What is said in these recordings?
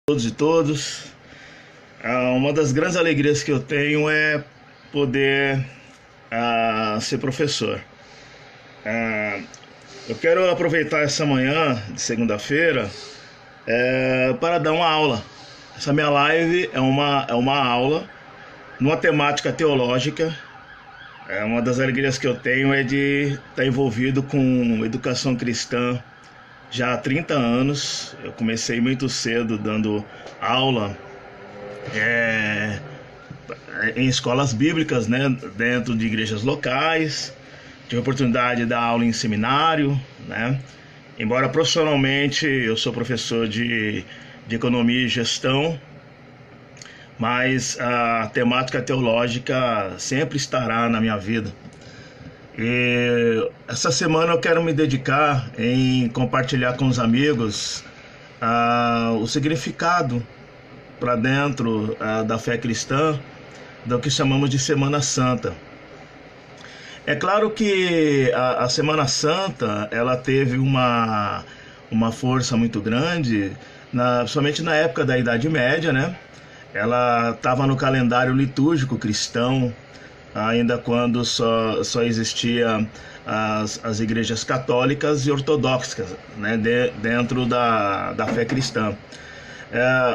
Todos e todos. Uma das grandes alegrias que eu tenho é poder ser professor. Eu quero aproveitar essa manhã de segunda-feira para dar uma aula. Essa minha live é uma aula numa temática teológica. Uma das alegrias que eu tenho é de estar envolvido com educação cristã já há 30 anos. Eu comecei muito cedo dando aula em escolas bíblicas, né, dentro de igrejas locais. Tive a oportunidade de dar aula em seminário, né? Embora profissionalmente eu sou professor de economia e gestão, mas a temática teológica sempre estará na minha vida. E essa semana eu quero me dedicar em compartilhar com os amigos o significado para dentro da fé cristã do que chamamos de Semana Santa. É claro que a Semana Santa ela teve uma força muito grande, principalmente na época da Idade Média, né? Ela estava no calendário litúrgico cristão, ainda quando só existia as igrejas católicas e ortodoxas, né, dentro da fé cristã.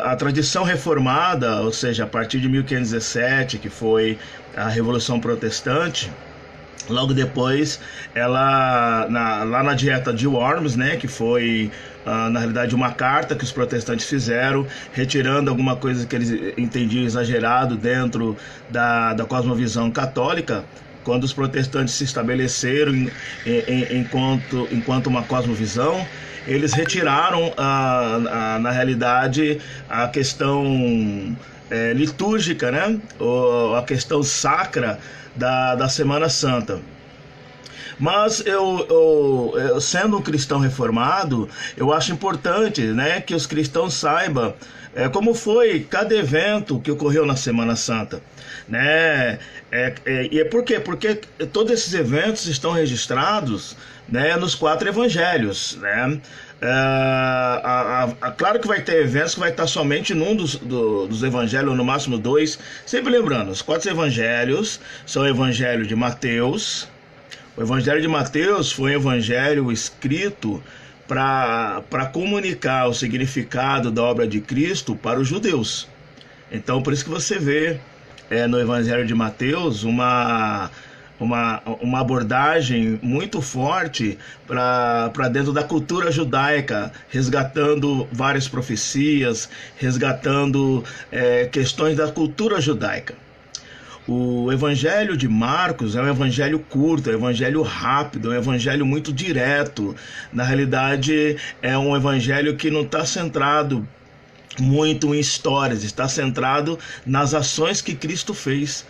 A tradição reformada, ou seja, a partir de 1517, que foi a Revolução Protestante, logo depois, lá na Dieta de Worms, né, que foi, na realidade, uma carta que os protestantes fizeram, retirando alguma coisa que eles entendiam exagerado dentro da cosmovisão católica, quando os protestantes se estabeleceram enquanto uma cosmovisão, eles retiraram, na realidade, a questão litúrgica, né, ou a questão sacra da Semana Santa. Mas eu sendo um cristão reformado, eu acho importante, né, que os cristãos saibam como foi cada evento que ocorreu na Semana Santa, né? E por quê? Porque todos esses eventos estão registrados, né, nos 4 evangelhos, né? Claro que vai ter eventos que vai estar somente num dos evangelhos, ou no máximo 2. Sempre lembrando, os 4 evangelhos são o evangelho de Mateus. O evangelho de Mateus foi um evangelho escrito para comunicar o significado da obra de Cristo para os judeus. Então, por isso que você vê no evangelho de Mateus uma abordagem muito forte para dentro da cultura judaica, resgatando várias profecias, resgatando questões da cultura judaica. O evangelho de Marcos é um evangelho curto, é um evangelho rápido, é um evangelho muito direto. Na realidade, é um evangelho que não está centrado muito em histórias, está centrado nas ações que Cristo fez.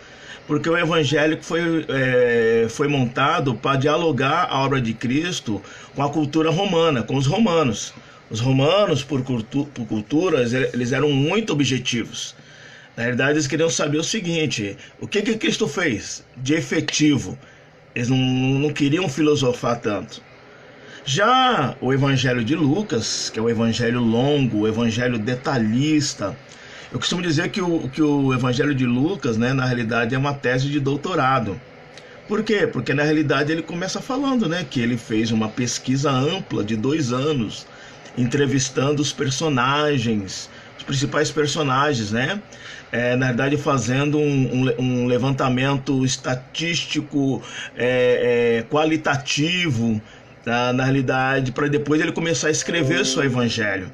Porque o evangelho foi montado para dialogar a obra de Cristo com a cultura romana, com os romanos. Os romanos, por culturas, eles eram muito objetivos. Na realidade, eles queriam saber o seguinte: o que Cristo fez de efetivo? Eles não queriam filosofar tanto. Já o evangelho de Lucas, que é o evangelho longo, o evangelho detalhista, eu costumo dizer que o evangelho de Lucas, né, na realidade, é uma tese de doutorado. Por quê? Porque na realidade ele começa falando, né, que ele fez uma pesquisa ampla de 2 anos, entrevistando os personagens, os principais personagens, né? Na verdade, fazendo um levantamento estatístico, qualitativo, na realidade, para depois ele começar a escrever seu evangelho.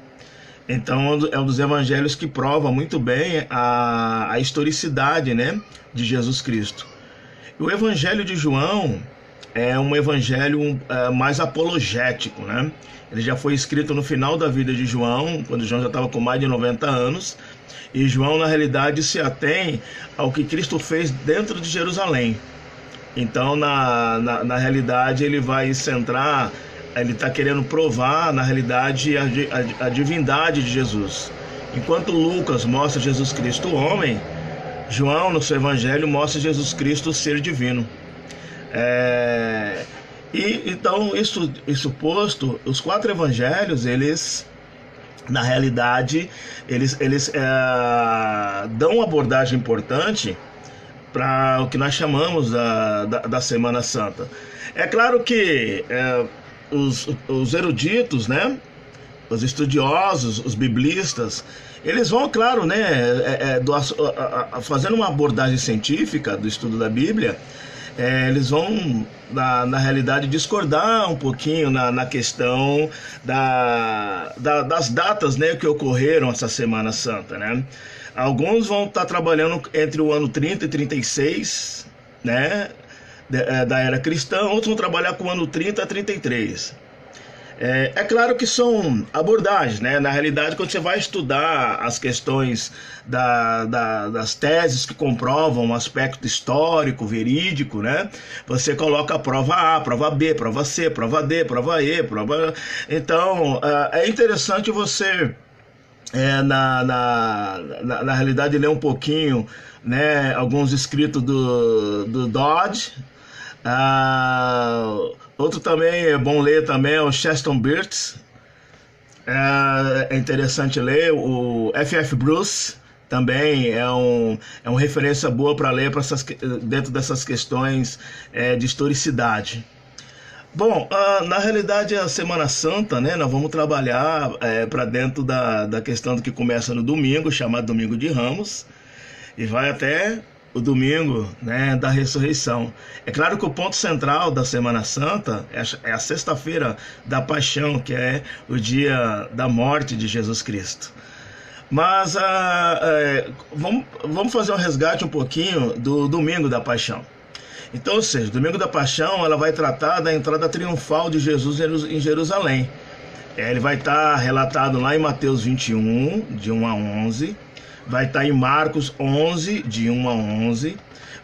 Então, é um dos evangelhos que prova muito bem a historicidade, né, de Jesus Cristo. E o evangelho de João é um evangelho mais apologético, né? Ele já foi escrito no final da vida de João, quando João já estava com mais de 90 anos. E João, na realidade, se atém ao que Cristo fez dentro de Jerusalém. Então, na realidade, ele vai centrar, ele está querendo provar, na realidade, a divindade de Jesus. Enquanto Lucas mostra Jesus Cristo homem, João, no seu evangelho, mostra Jesus Cristo ser divino. E então, isso posto, os 4 evangelhos, eles na realidade, eles dão uma abordagem importante para o que nós chamamos da Semana Santa. É claro que os eruditos, né, os estudiosos, os biblistas, eles vão, claro, né, fazendo uma abordagem científica do estudo da Bíblia, eles vão, na realidade, discordar um pouquinho na questão das datas, né, que ocorreram essa Semana Santa, né? Alguns vão estar trabalhando entre o ano 30 e 36, né, da era cristã, outros vão trabalhar com o ano 30 a 33. É claro que são abordagens, né? Na realidade, quando você vai estudar as questões das teses que comprovam o aspecto histórico, verídico, né? Você coloca a prova A, prova B, prova C, prova D, prova E, prova... Então, é interessante você, na realidade, ler um pouquinho, né, alguns escritos do Dodge. Outro também é bom ler também é o Cheston Birds. É interessante ler. O F.F. Bruce também é uma referência boa para ler dentro dessas questões de historicidade. Bom, na realidade a Semana Santa, né, nós vamos trabalhar para dentro da questão do que começa no domingo, chamado Domingo de Ramos, e vai até o domingo, né, da ressurreição. É claro que o ponto central da Semana Santa é a sexta-feira da Paixão, que é o dia da morte de Jesus Cristo. Mas vamos fazer um resgate um pouquinho do domingo da Paixão. Então, ou seja, domingo da Paixão, ela vai tratar da entrada triunfal de Jesus em Jerusalém. Ele vai estar relatado lá em Mateus 21, de 1 a 11, vai estar em Marcos 11, de 1 a 11,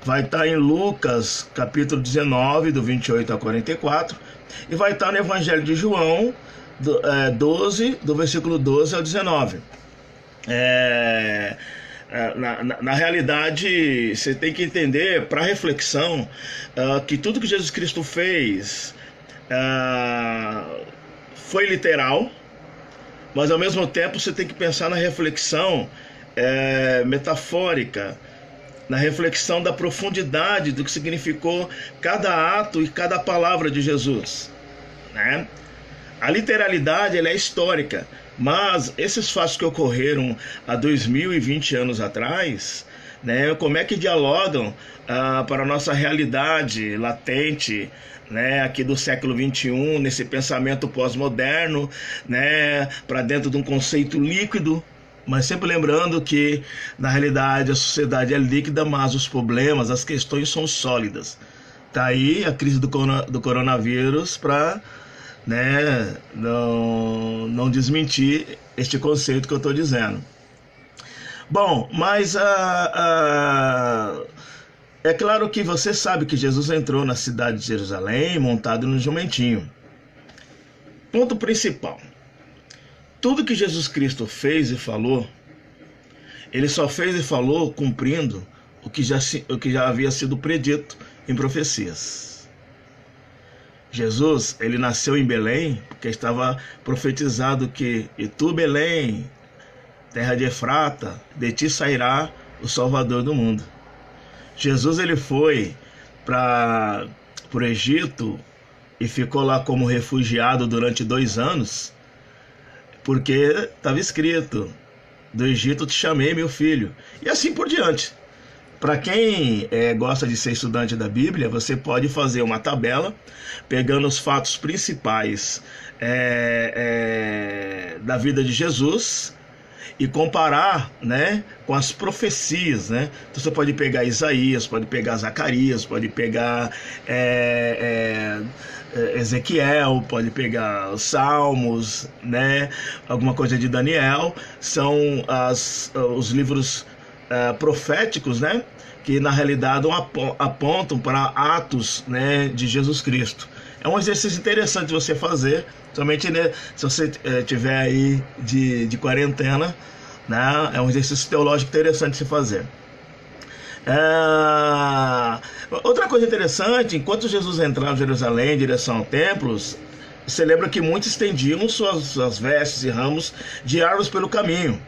vai estar em Lucas, capítulo 19, do 28 a 44, e vai estar no Evangelho de João, 12, do versículo 12 ao 19. Na realidade, você tem que entender, para reflexão, que tudo que Jesus Cristo fez foi literal, mas ao mesmo tempo você tem que pensar na reflexão metafórica, na reflexão da profundidade do que significou cada ato e cada palavra de Jesus, né? A literalidade, ela é histórica, mas esses fatos que ocorreram há 2020 anos atrás, né, como é que dialogam para a nossa realidade latente, né, aqui do século XXI, nesse pensamento pós-moderno, né, para dentro de um conceito líquido, mas sempre lembrando que, na realidade, a sociedade é líquida, mas os problemas, as questões são sólidas. Tá aí a crise do coronavírus para, né, não desmentir este conceito que eu estou dizendo. Bom, mas é claro que você sabe que Jesus entrou na cidade de Jerusalém montado no jumentinho. Ponto principal. Tudo que Jesus Cristo fez e falou, ele só fez e falou cumprindo o que já havia sido predito em profecias. Jesus, ele nasceu em Belém porque estava profetizado que "E tu, Belém, terra de Efrata, de ti sairá o Salvador do mundo". Jesus, ele foi para o Egito e ficou lá como refugiado durante 2 anos, porque estava escrito: "Do Egito te chamei, meu filho", e assim por diante. Para quem gosta de ser estudante da Bíblia, você pode fazer uma tabela pegando os fatos principais da vida de Jesus e comparar, né, com as profecias, né? Então você pode pegar Isaías, pode pegar Zacarias, pode pegar Ezequiel, pode pegar os Salmos, né? Alguma coisa de Daniel. São os livros proféticos, né, que na realidade apontam para atos, né, de Jesus Cristo. É um exercício interessante de você fazer, somente, né, se você tiver aí de quarentena, né? É um exercício teológico interessante de se fazer. Outra coisa interessante, enquanto Jesus entrava em Jerusalém em direção ao templo, você lembra que muitos estendiam suas vestes e ramos de árvores pelo caminho.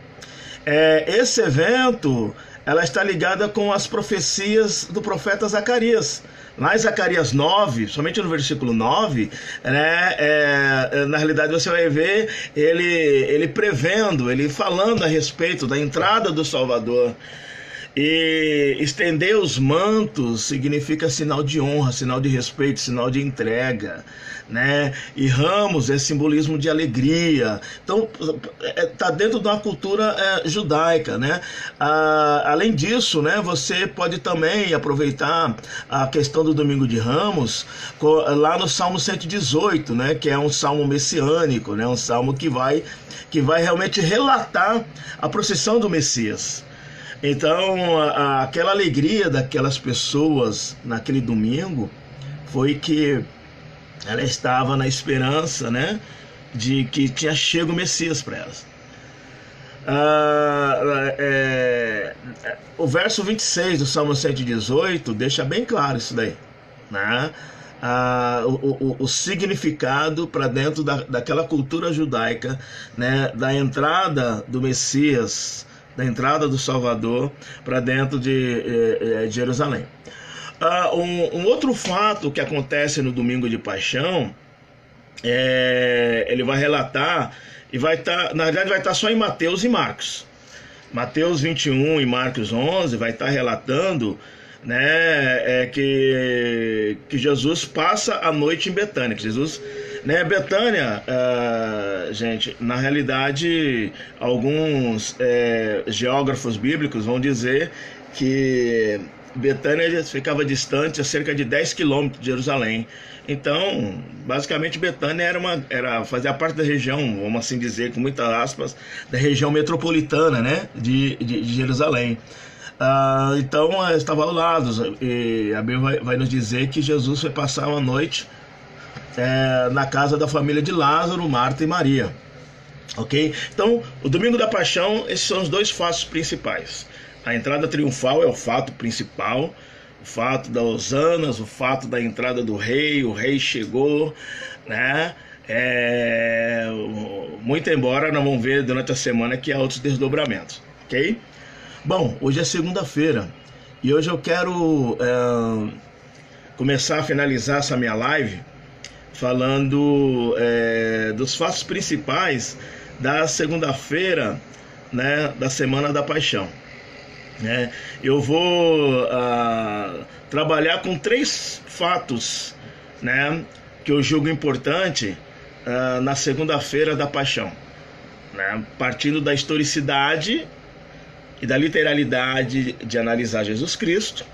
Esse evento, ela está ligada com as profecias do profeta Zacarias. Lá em Zacarias 9, somente no versículo 9, né, na realidade você vai ver ele prevendo, ele falando a respeito da entrada do Salvador. E estender os mantos significa sinal de honra, sinal de respeito, sinal de entrega, né? E ramos é simbolismo de alegria. Então, está dentro de uma cultura judaica, né? Além disso, né, você pode também aproveitar a questão do Domingo de Ramos lá no Salmo 118, né? Que é um salmo messiânico, né? Um salmo que vai realmente relatar a procissão do Messias. Então, aquela alegria daquelas pessoas naquele domingo foi que ela estava na esperança, né, de que tinha chego o Messias para elas. O verso 26 do Salmo 118 deixa bem claro isso daí, né? O significado para dentro daquela cultura judaica, né, da entrada do Messias, da entrada do Salvador para dentro de Jerusalém. Um outro fato que acontece no Domingo de Paixão, ele vai relatar, e vai estar, na verdade vai estar só em Mateus e Marcos. Mateus 21 e Marcos 11 vai estar relatando, né, que Jesus passa a noite em Betânia. Jesus, né, Betânia, gente, na realidade, alguns geógrafos bíblicos vão dizer que Betânia ficava distante a cerca de 10 quilômetros de Jerusalém. Então, basicamente, Betânia fazia parte da região, vamos assim dizer, com muitas aspas, da região metropolitana, né, de Jerusalém. Então, estava ao lado, e a Bíblia vai nos dizer que Jesus foi passar uma noite na casa da família de Lázaro, Marta e Maria. Ok? Então, o Domingo da Paixão, esses são os dois fatos principais. A entrada triunfal é o fato principal, o fato das hosanas, o fato da entrada do rei, o rei chegou, né? Muito embora nós vamos ver durante a semana que há outros desdobramentos, ok? Bom, hoje é segunda-feira e hoje eu quero começar a finalizar essa minha live falando dos fatos principais da segunda-feira, né, da Semana da Paixão. Eu vou trabalhar com 3 fatos, né, que eu julgo importante na segunda-feira da Paixão, né, partindo da historicidade e da literalidade de analisar Jesus Cristo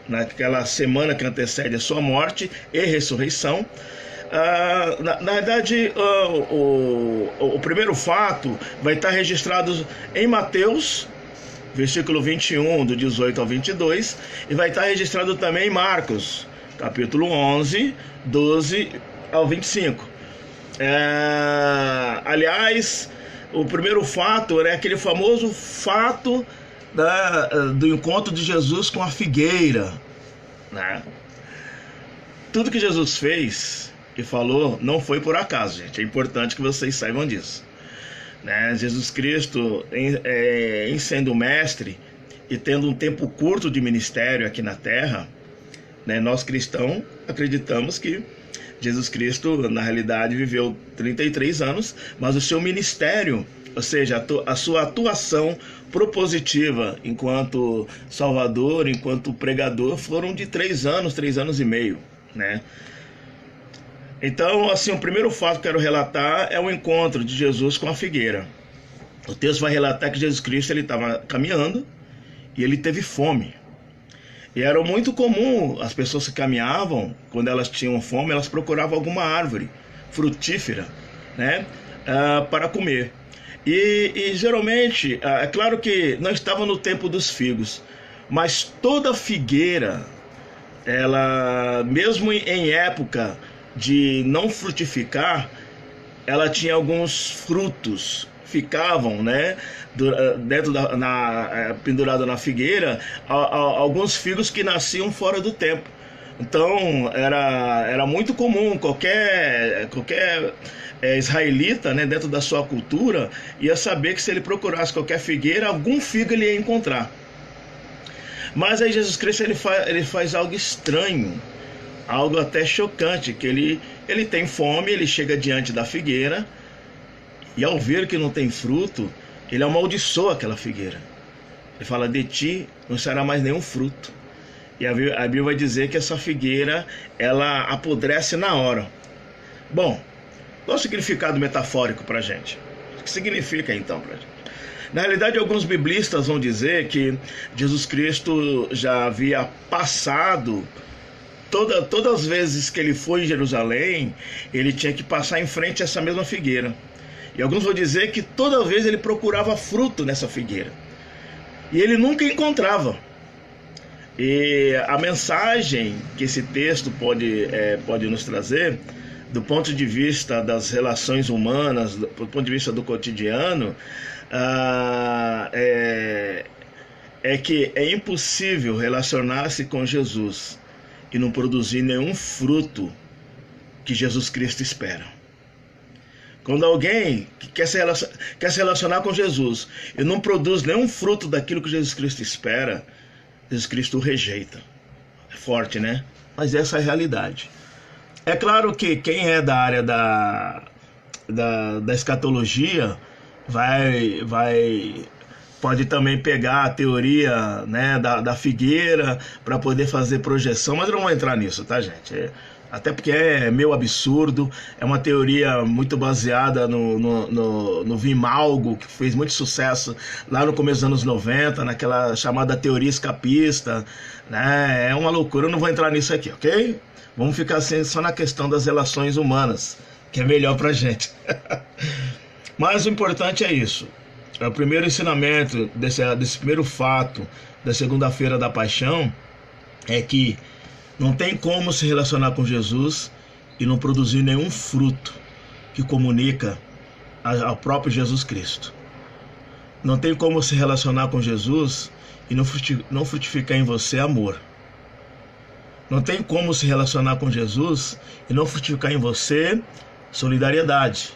naquela semana que antecede a sua morte e ressurreição. Na verdade, o primeiro fato vai estar registrado em Mateus, versículo 21, do 18 ao 22, e vai estar registrado também em Marcos, capítulo 11, 12 ao 25. Aliás, o primeiro fato é aquele famoso fato do encontro de Jesus com a figueira, né? Tudo que Jesus fez e falou não foi por acaso, gente. É importante que vocês saibam disso, né? Jesus Cristo, em sendo mestre e tendo um tempo curto de ministério aqui na terra, né, nós cristãos acreditamos que Jesus Cristo, na realidade, viveu 33 anos, mas o seu ministério, ou seja, a sua atuação propositiva enquanto Salvador, enquanto pregador, foram de 3 anos e meio, né? Então, assim, o primeiro fato que eu quero relatar é o encontro de Jesus com a figueira. O texto vai relatar que Jesus Cristo estava caminhando e ele teve fome. E era muito comum as pessoas que caminhavam, quando elas tinham fome, elas procuravam alguma árvore frutífera, né, para comer. E geralmente, é claro que não estava no tempo dos figos, mas toda figueira, ela, mesmo em época de não frutificar, ela tinha alguns frutos, ficavam, né, dentro pendurado na figueira, alguns figos que nasciam fora do tempo. Então era muito comum qualquer israelita, né, dentro da sua cultura, ia saber que se ele procurasse qualquer figueira, algum figo ele ia encontrar. Mas aí Jesus Cristo ele faz algo estranho, algo até chocante, que ele tem fome, ele chega diante da figueira e ao ver que não tem fruto, ele amaldiçoa aquela figueira. Ele fala: de ti não será mais nenhum fruto. E a Bíblia vai dizer que essa figueira, ela apodrece na hora. Bom, qual o significado metafórico para a gente? O que significa então para a gente? Na realidade, alguns biblistas vão dizer que Jesus Cristo já havia passado, todas as vezes que ele foi em Jerusalém, ele tinha que passar em frente a essa mesma figueira. E alguns vão dizer que toda vez ele procurava fruto nessa figueira. E ele nunca encontrava. E a mensagem que esse texto pode nos trazer, do ponto de vista das relações humanas, do ponto de vista do cotidiano, é que é impossível relacionar-se com Jesus e não produzir nenhum fruto que Jesus Cristo espera. Quando alguém que quer se relacionar com Jesus e não produz nenhum fruto daquilo que Jesus Cristo espera, Jesus Cristo o rejeita. É forte, né? Mas essa é a realidade. É claro que quem é da área da escatologia pode também pegar a teoria, né, da figueira para poder fazer projeção, mas eu não vou entrar nisso, tá, gente? Até porque é meio absurdo, é uma teoria muito baseada no Vimalgo, que fez muito sucesso lá no começo dos anos 90, naquela chamada teoria escapista, né? É uma loucura, eu não vou entrar nisso aqui, ok? Vamos ficar assim, só na questão das relações humanas, que é melhor pra gente. Mas o importante é isso. O primeiro ensinamento desse primeiro fato da segunda-feira da paixão é que não tem como se relacionar com Jesus e não produzir nenhum fruto que comunica ao próprio Jesus Cristo. Não tem como se relacionar com Jesus e não frutificar em você amor. Não tem como se relacionar com Jesus e não frutificar em você solidariedade.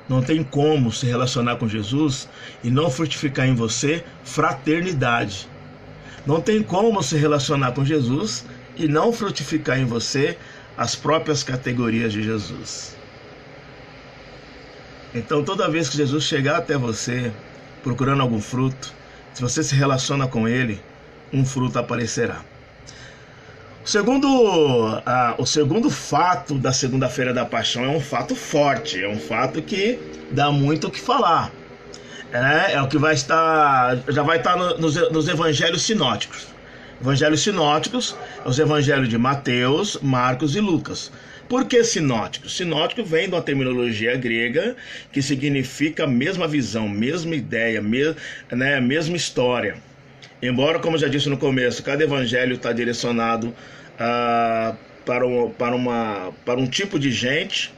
Não tem como se relacionar com Jesus e não frutificar em você fraternidade. Não tem como se relacionar com Jesus e não frutificar em você as próprias categorias de Jesus. Então, toda vez que Jesus chegar até você procurando algum fruto, se você se relaciona com ele, um fruto aparecerá. O segundo fato da segunda-feira da paixão é um fato forte, é um fato que dá muito o que falar. É o que já vai estar nos evangelhos sinóticos. Evangelhos sinóticos, os evangelhos de Mateus, Marcos e Lucas. Por que sinótico? Sinótico vem de uma terminologia grega que significa mesma visão, mesma ideia, mesma história. Embora, como eu já disse no começo, cada evangelho está direcionado para um tipo de gente,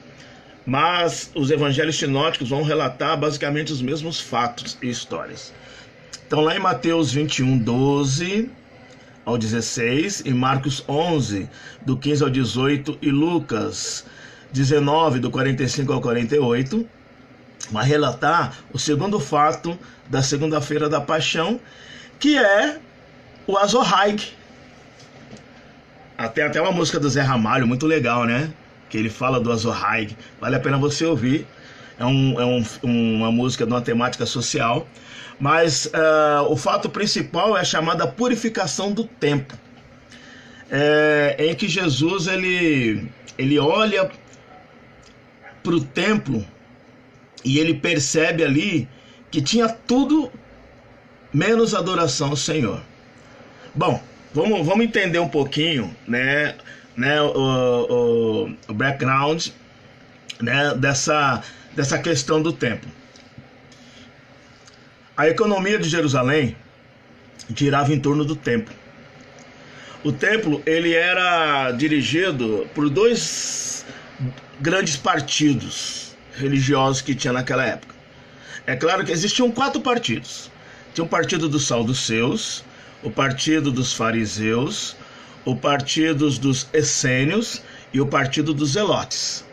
mas os evangelhos sinóticos vão relatar basicamente os mesmos fatos e histórias. Então, lá em Mateus 21, 12 ao 16, em Marcos 11, do 15 ao 18, e Lucas 19, do 45 ao 48, vai relatar o segundo fato da segunda-feira da paixão, que é o Azorraig. Tem até uma música do Zé Ramalho, muito legal, né? Que ele fala do Azorraig. Vale a pena você ouvir. É uma música de uma temática social. Mas o fato principal é a chamada purificação do templo. Em que Jesus ele olha para o templo e ele percebe ali que tinha tudo menos adoração ao Senhor. Bom, vamos entender um pouquinho, né, o background, né, dessa questão do templo. A economia de Jerusalém girava em torno do templo. O templo ele era dirigido por dois grandes partidos religiosos que tinha naquela época. É claro que existiam 4 partidos. Tinha o partido dos saduceus, o partido dos fariseus, o partido dos essênios e o partido dos zelotes.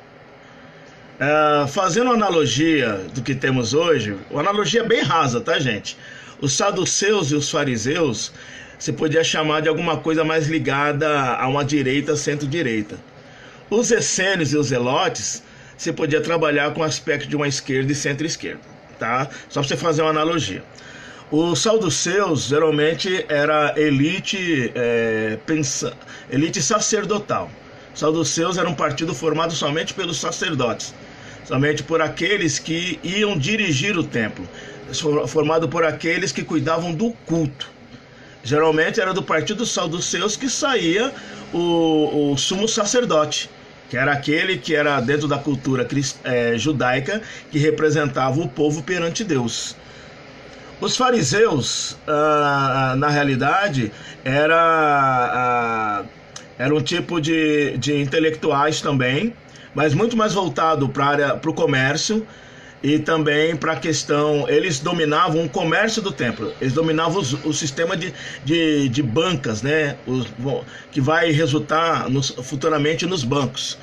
Fazendo uma analogia do que temos hoje, uma analogia bem rasa, tá, gente? Os saduceus e os fariseus se podia chamar de alguma coisa mais ligada a uma direita, centro-direita. Os essênios e os zelotes se podia trabalhar com o aspecto de uma esquerda e centro-esquerda, tá? Só para você fazer uma analogia. Os saduceus geralmente era elite sacerdotal. Os saduceus era um partido formado somente pelos sacerdotes, somente por aqueles que iam dirigir o templo, formado por aqueles que cuidavam do culto. Geralmente era do partido dos saduceus que saía o sumo sacerdote, que era aquele que era dentro da cultura judaica, que representava o povo perante Deus. Os fariseus, na realidade, era um tipo de intelectuais também, mas muito mais voltado para o comércio e também para a questão. Eles dominavam o comércio do templo, eles dominavam o sistema de bancas, né? Que vai resultar futuramente nos bancos,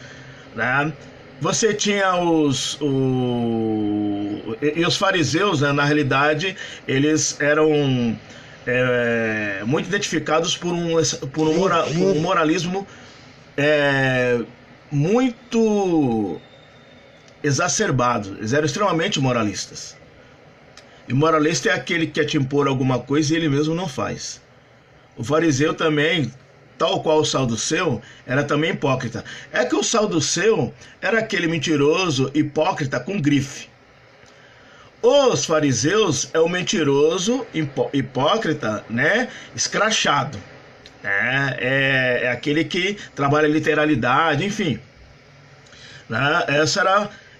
né? Você tinha os fariseus, né, na realidade, eles eram muito identificados por um moralismo muito exacerbado. Eles eram extremamente moralistas. E moralista é aquele que quer te impor alguma coisa e ele mesmo não faz. O fariseu também, tal qual o saduceu, era também hipócrita. É que o saduceu era aquele mentiroso, hipócrita com grife. Os fariseus é o mentiroso, hipócrita, né, escrachado. É aquele que trabalha literalidade, enfim. Né?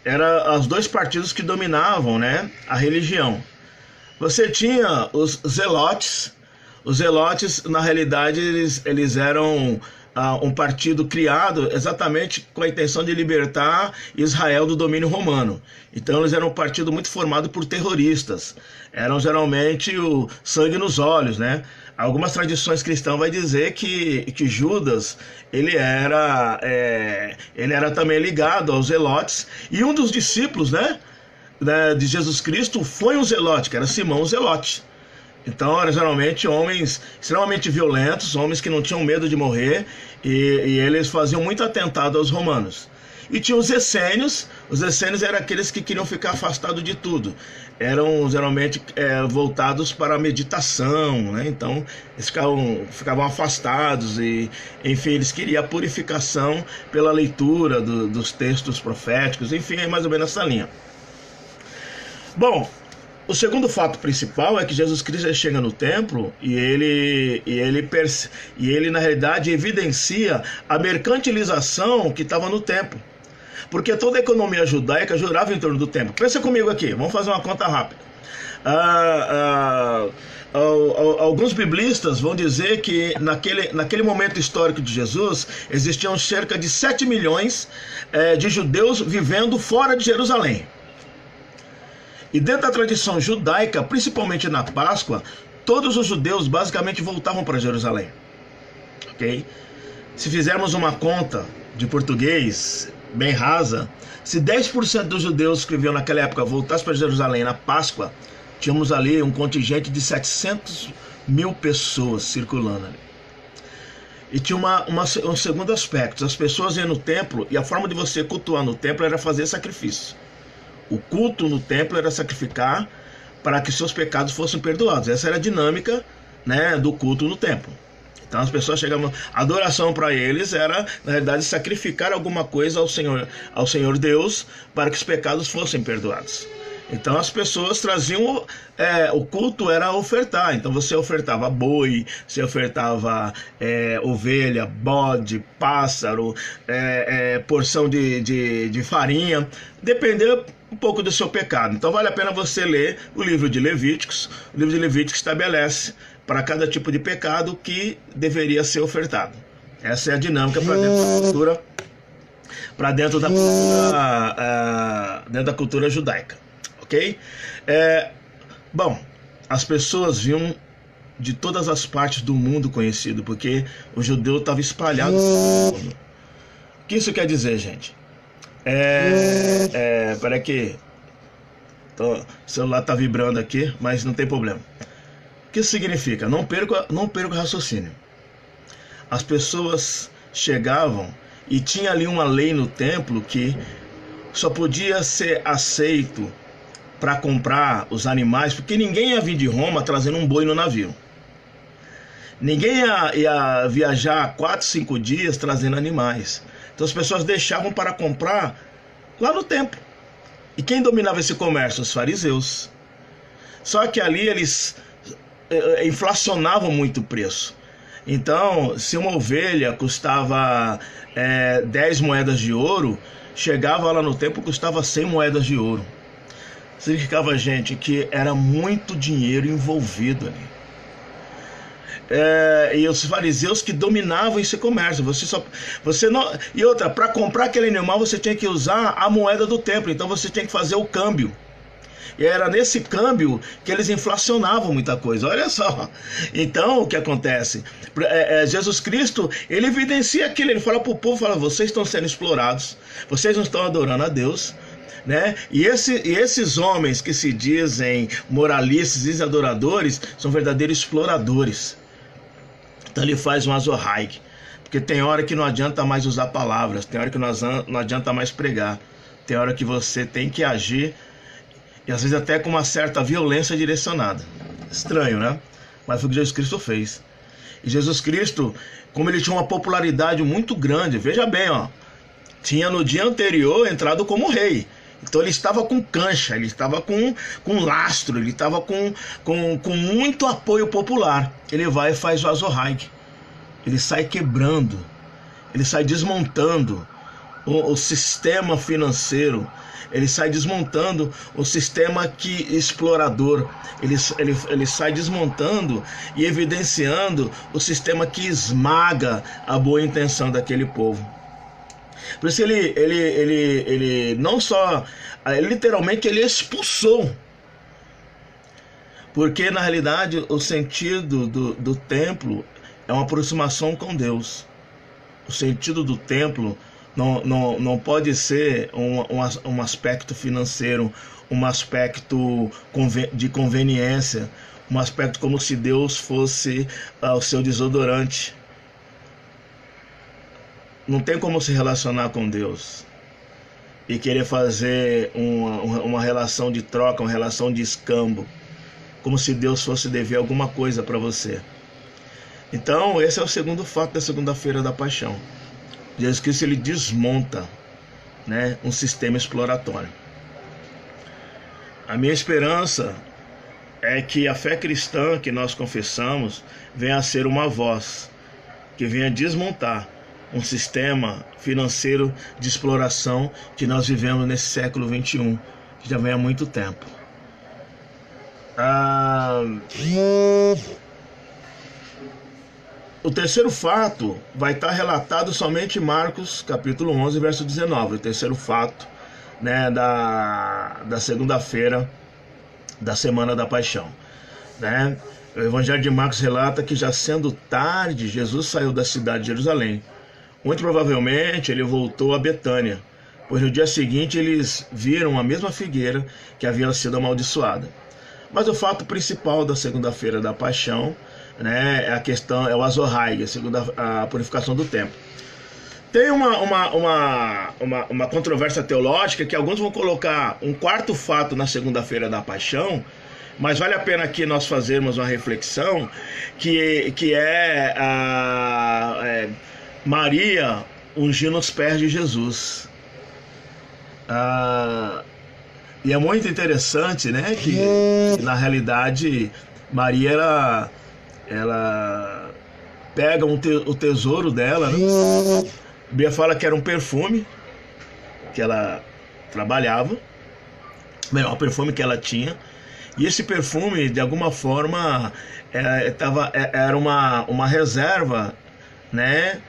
Era os dois partidos que dominavam, né, a religião. Você tinha os zelotes. Os zelotes, na realidade, eles eram um partido criado exatamente com a intenção de libertar Israel do domínio romano. Então eles eram um partido muito formado por terroristas. Eram geralmente o sangue nos olhos, né? Algumas tradições cristãs vai dizer que Judas ele era também ligado aos zelotes, e um dos discípulos, né, de Jesus Cristo foi um zelote, que era Simão o Zelote. Então eram geralmente homens extremamente violentos, homens que não tinham medo de morrer, e eles faziam muito atentado aos romanos. E tinha os essênios eram aqueles que queriam ficar afastados de tudo. Eram geralmente voltados para a meditação, né? Então eles ficavam afastados e, enfim, eles queriam a purificação pela leitura dos textos proféticos, enfim, é mais ou menos essa linha. Bom, o segundo fato principal é que Jesus Cristo chega no templo e ele na realidade evidencia a mercantilização que estava no templo. Porque toda a economia judaica girava em torno do templo. Pensa comigo aqui, vamos fazer uma conta rápida. Alguns biblistas vão dizer que naquele momento histórico de Jesus existiam cerca de 7 milhões de judeus vivendo fora de Jerusalém. E dentro da tradição judaica, principalmente na Páscoa, todos os judeus basicamente voltavam para Jerusalém. Ok? Se fizermos uma conta de português bem rasa, se 10% dos judeus que viviam naquela época voltassem para Jerusalém na Páscoa, tínhamos ali um contingente de 700 mil pessoas circulando ali. E tinha um segundo aspecto: as pessoas iam no templo, e a forma de você cultuar no templo era fazer sacrifício. O culto no templo era sacrificar para que seus pecados fossem perdoados. Essa era a dinâmica, né, do culto no templo. Então as pessoas chegavam, a adoração para eles era, na realidade, sacrificar alguma coisa ao Senhor Deus para que os pecados fossem perdoados. Então as pessoas traziam, o culto era ofertar. Então você ofertava boi, você ofertava ovelha, bode, pássaro, porção de farinha, dependendo um pouco do seu pecado. Então vale a pena você ler o livro de Levíticos. O livro de Levíticos estabelece para cada tipo de pecado que deveria ser ofertado. Essa é a dinâmica para dentro da cultura judaica. Ok? Bom, as pessoas viam de todas as partes do mundo conhecido, porque o judeu estava espalhado no mundo. O que isso quer dizer, gente? Peraí que o celular está vibrando aqui, mas não tem problema. O que isso significa? Não perca o raciocínio. As pessoas chegavam e tinha ali uma lei no templo que só podia ser aceito para comprar os animais, porque ninguém ia vir de Roma trazendo um boi no navio. Ninguém ia viajar 4, 5 dias trazendo animais. Então as pessoas deixavam para comprar lá no templo. E quem dominava esse comércio? Os fariseus. Só que ali eles inflacionavam muito o preço. Então, se uma ovelha custava 10 moedas de ouro, chegava lá no templo e custava 100 moedas de ouro. Significava, gente, que era muito dinheiro envolvido ali. E os fariseus que dominavam esse comércio. Você não. E outra, para comprar aquele animal você tinha que usar a moeda do templo. Então você tinha que fazer o câmbio. E era nesse câmbio que eles inflacionavam muita coisa. Olha só. Então o que acontece? Jesus Cristo, ele evidencia aquilo. Ele fala para o povo, fala: vocês estão sendo explorados, vocês não estão adorando a Deus, né? E esses homens que se dizem moralistas e adoradores são verdadeiros exploradores. Então ele faz um azorraig, porque tem hora que não adianta mais usar palavras, tem hora que não adianta mais pregar, tem hora que você tem que agir, e às vezes até com uma certa violência direcionada. Estranho, né? Mas foi o que Jesus Cristo fez. E Jesus Cristo, como ele tinha uma popularidade muito grande, veja bem, ó, tinha no dia anterior entrado como rei. Então ele estava com cancha, ele estava com lastro, ele estava com muito apoio popular. Ele vai e faz o azorraig. Ele sai quebrando, ele sai desmontando o sistema financeiro, ele sai desmontando o sistema explorador, ele sai desmontando e evidenciando o sistema que esmaga a boa intenção daquele povo. Por isso ele não só, literalmente ele expulsou. Porque na realidade o sentido do templo é uma aproximação com Deus. O sentido do templo não pode ser um aspecto financeiro, um aspecto de conveniência, um aspecto como se Deus fosse o seu desodorante. Não tem como se relacionar com Deus e querer fazer uma relação de troca, uma relação de escambo, como se Deus fosse dever alguma coisa para você. Então esse é o segundo fato da segunda-feira da paixão. Jesus Cristo, ele desmonta, né, um sistema exploratório. A minha esperança é que a fé cristã que nós confessamos venha a ser uma voz que venha desmontar um sistema financeiro de exploração que nós vivemos nesse século XXI, que já vem há muito tempo. O terceiro fato vai estar relatado somente em Marcos capítulo 11, verso 19. O terceiro fato, né, da segunda-feira da Semana da Paixão, né? O Evangelho de Marcos relata que, já sendo tarde, Jesus saiu da cidade de Jerusalém. Muito provavelmente ele voltou a Betânia, pois no dia seguinte eles viram a mesma figueira que havia sido amaldiçoada. Mas o fato principal da segunda-feira da Paixão, né, é o azorraig, a purificação do templo. Tem uma controvérsia teológica que alguns vão colocar um quarto fato na segunda-feira da Paixão, mas vale a pena aqui nós fazermos uma reflexão que é Maria ungindo os pés de Jesus. E é muito interessante, né, que na realidade Maria ela pega o tesouro dela, né? A Bíblia fala que era um perfume que ela trabalhava, um perfume que ela tinha, e esse perfume de alguma forma era uma reserva, né,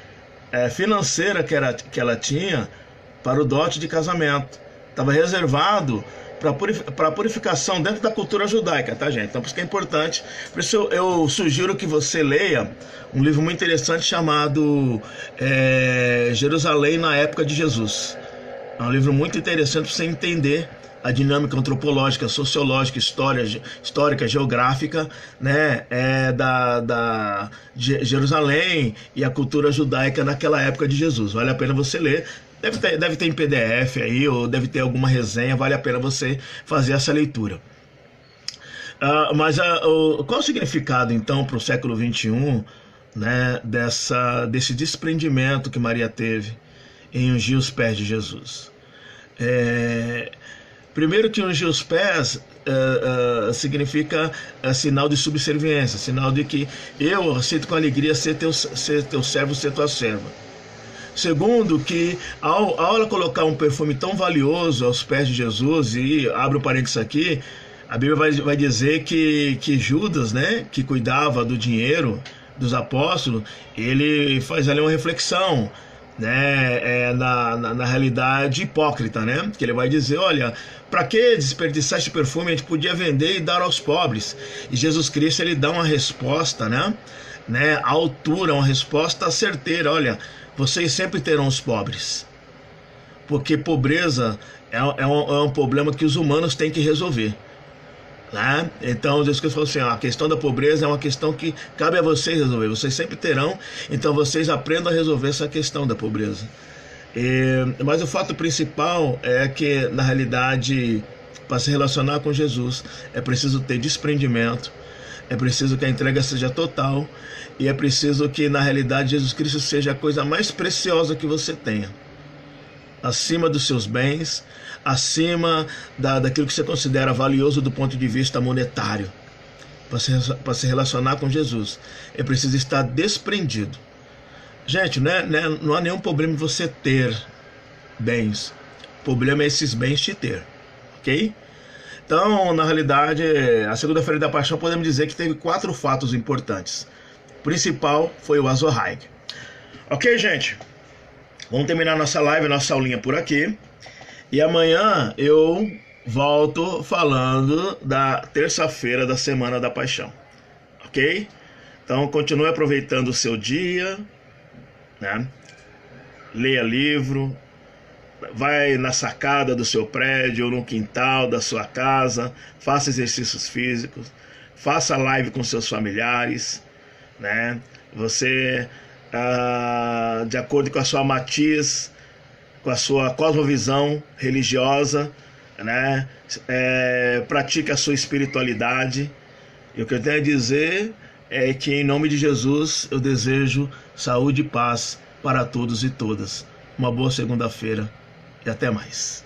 financeira que ela tinha para o dote de casamento. Estava reservado para purificação dentro da cultura judaica, tá, gente? Então, por isso que é importante. Por isso eu sugiro que você leia um livro muito interessante chamado Jerusalém na Época de Jesus. É um livro muito interessante para você entender a dinâmica antropológica, sociológica, histórica, geográfica, né, da Jerusalém e a cultura judaica naquela época de Jesus. Vale a pena você ler. Deve ter em PDF aí, ou deve ter alguma resenha, vale a pena você fazer essa leitura. Mas qual o significado, então, para o século XXI, né, desse desprendimento que Maria teve em ungir os pés de Jesus? Primeiro que ungir os pés significa sinal de subserviência, sinal de que eu aceito com alegria ser teu servo, ser tua serva. Segundo, que ao ela colocar um perfume tão valioso aos pés de Jesus, e abre o parênteses aqui, a Bíblia vai dizer que Judas, né, que cuidava do dinheiro dos apóstolos, ele faz ali uma reflexão, né, na realidade hipócrita, né, que ele vai dizer, olha, para que desperdiçar este perfume? A gente podia vender e dar aos pobres. E Jesus Cristo, ele dá uma resposta, né, à altura, uma resposta certeira, olha, vocês sempre terão os pobres, porque pobreza é um problema que os humanos têm que resolver, né? Então Jesus Cristo falou assim, a questão da pobreza é uma questão que cabe a vocês resolver, vocês sempre terão, então vocês aprendam a resolver essa questão da pobreza. Mas o fato principal é que, na realidade, para se relacionar com Jesus, é preciso ter desprendimento, é preciso que a entrega seja total, e é preciso que, na realidade, Jesus Cristo seja a coisa mais preciosa que você tenha. Acima dos seus bens, acima daquilo que você considera valioso do ponto de vista monetário. Para se relacionar com Jesus, é preciso estar desprendido. Gente, não há nenhum problema em você ter bens. O problema é esses bens te ter. Ok? Então, na realidade, a segunda-feira da Paixão podemos dizer que teve 4 fatos importantes. O principal foi o Azorraig. Ok, gente? Vamos terminar nossa live, nossa aulinha por aqui. E amanhã eu volto falando da terça-feira da Semana da Paixão. Ok? Então, continue aproveitando o seu dia, né? Leia livro. Vai na sacada do seu prédio ou no quintal da sua casa, faça exercícios físicos, faça live com seus familiares, né? Você, de acordo com a sua matiz, com a sua cosmovisão religiosa, né? Pratique a sua espiritualidade. E o que eu tenho a dizer é que, em nome de Jesus, eu desejo saúde e paz para todos e todas. Uma boa segunda-feira. E até mais.